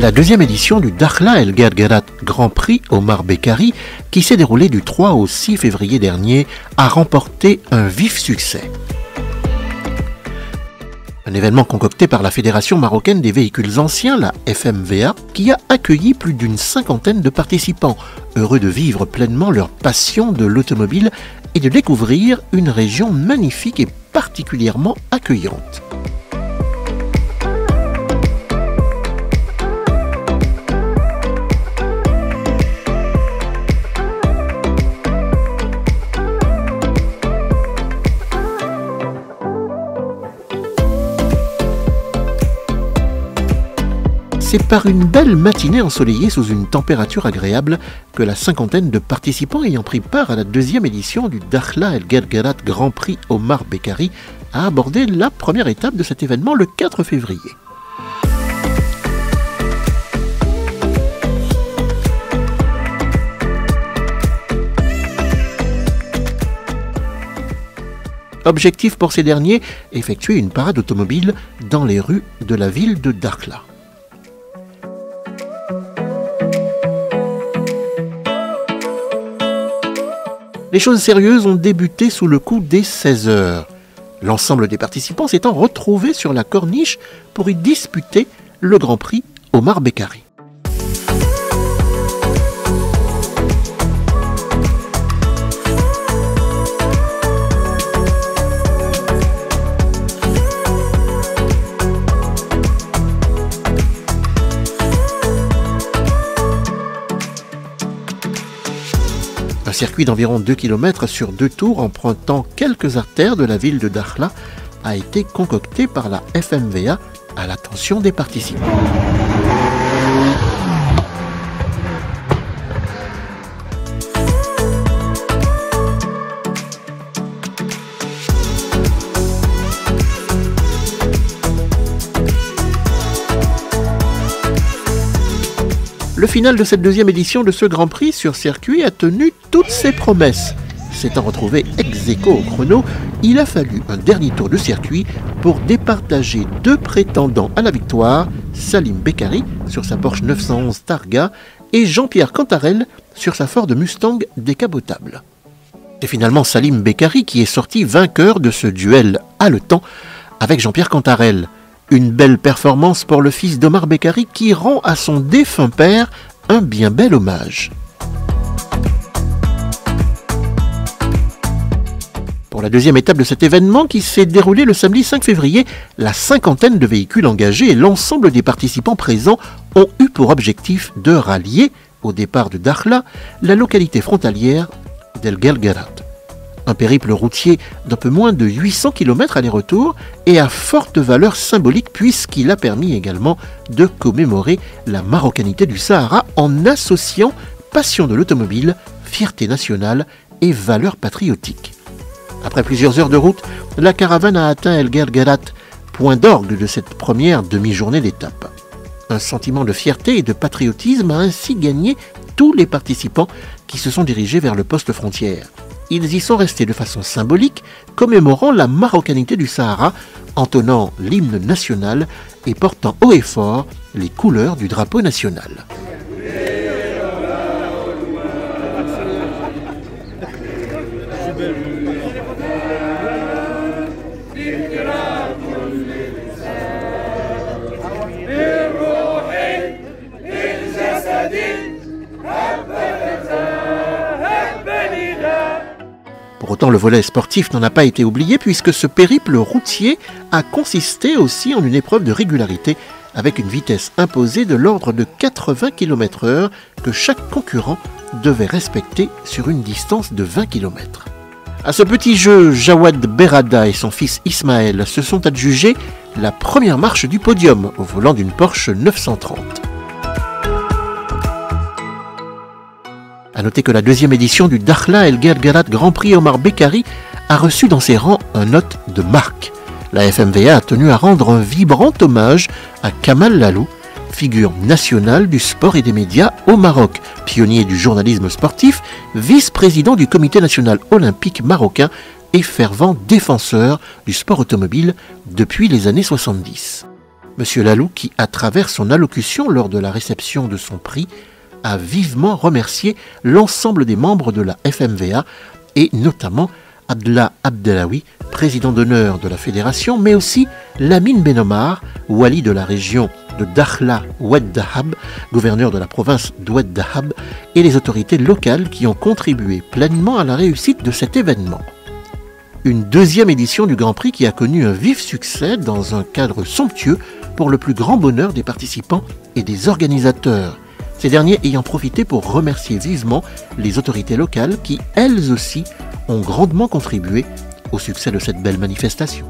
La deuxième édition du Dakhla El Guerguerat Grand Prix Omar Bekkari, qui s'est déroulée du 3 au 6 février dernier, a remporté un vif succès. Un événement concocté par la Fédération marocaine des véhicules anciens, la FMVA, qui a accueilli plus d'une cinquantaine de participants, heureux de vivre pleinement leur passion de l'automobile et de découvrir une région magnifique et particulièrement accueillante. C'est par une belle matinée ensoleillée sous une température agréable que la cinquantaine de participants ayant pris part à la deuxième édition du Dakhla El Guerguerat Grand Prix Omar Bekkari a abordé la première étape de cet événement le 4 février. Objectif pour ces derniers, effectuer une parade automobile dans les rues de la ville de Dakhla. Les choses sérieuses ont débuté sous le coup des 16 heures. L'ensemble des participants s'étant retrouvés sur la corniche pour y disputer le Grand Prix Omar Bekkari. Un circuit d'environ 2 km sur 2 tours empruntant quelques artères de la ville de Dakhla a été concocté par la FMVA à l'attention des participants. Le final de cette deuxième édition de ce Grand Prix sur circuit a tenu toutes ses promesses. S'étant retrouvé ex-aequo au chrono, il a fallu un dernier tour de circuit pour départager deux prétendants à la victoire, Salim Bekkari sur sa Porsche 911 Targa et Jean-Pierre Cantarel sur sa Ford Mustang décapotable. C'est finalement Salim Bekkari qui est sorti vainqueur de ce duel haletant avec Jean-Pierre Cantarel. Une belle performance pour le fils d'Omar Bekkari qui rend à son défunt père un bien bel hommage. Pour la deuxième étape de cet événement qui s'est déroulé le samedi 5 février, la cinquantaine de véhicules engagés et l'ensemble des participants présents ont eu pour objectif de rallier, au départ de Dakhla, la localité frontalière d'El Guerguerat. Un périple routier d'un peu moins de 800 km aller-retour et à forte valeur symbolique puisqu'il a permis également de commémorer la marocanité du Sahara en associant passion de l'automobile, fierté nationale et valeurs patriotiques. Après plusieurs heures de route, la caravane a atteint El Guerguerat, point d'orgue de cette première demi-journée d'étape. Un sentiment de fierté et de patriotisme a ainsi gagné tous les participants qui se sont dirigés vers le poste frontière. Ils y sont restés de façon symbolique, commémorant la marocanité du Sahara, entonnant l'hymne national et portant haut et fort les couleurs du drapeau national. Pour autant, le volet sportif n'en a pas été oublié puisque ce périple routier a consisté aussi en une épreuve de régularité avec une vitesse imposée de l'ordre de 80 km/h que chaque concurrent devait respecter sur une distance de 20 km. À ce petit jeu, Jawad Berrada et son fils Ismaël se sont adjugés la première marche du podium au volant d'une Porsche 930. A noter que la deuxième édition du Dakhla El Guerguerat Grand Prix Omar Bekkari a reçu dans ses rangs un hôte de marque. La FMVA a tenu à rendre un vibrant hommage à Kamal Lalou, figure nationale du sport et des médias au Maroc, pionnier du journalisme sportif, vice-président du Comité national olympique marocain et fervent défenseur du sport automobile depuis les années 70. Monsieur Lalou qui, à travers son allocution lors de la réception de son prix, a vivement remercié l'ensemble des membres de la FMVA et notamment Abdallah Abdelawi, président d'honneur de la fédération, mais aussi Lamine Ben Omar, wali de la région de Dakhla Oued Dahab, gouverneur de la province d'Oued Dahab, et les autorités locales qui ont contribué pleinement à la réussite de cet événement. Une deuxième édition du Grand Prix qui a connu un vif succès dans un cadre somptueux pour le plus grand bonheur des participants et des organisateurs. Ces derniers ayant profité pour remercier vivement les autorités locales qui, elles aussi, ont grandement contribué au succès de cette belle manifestation.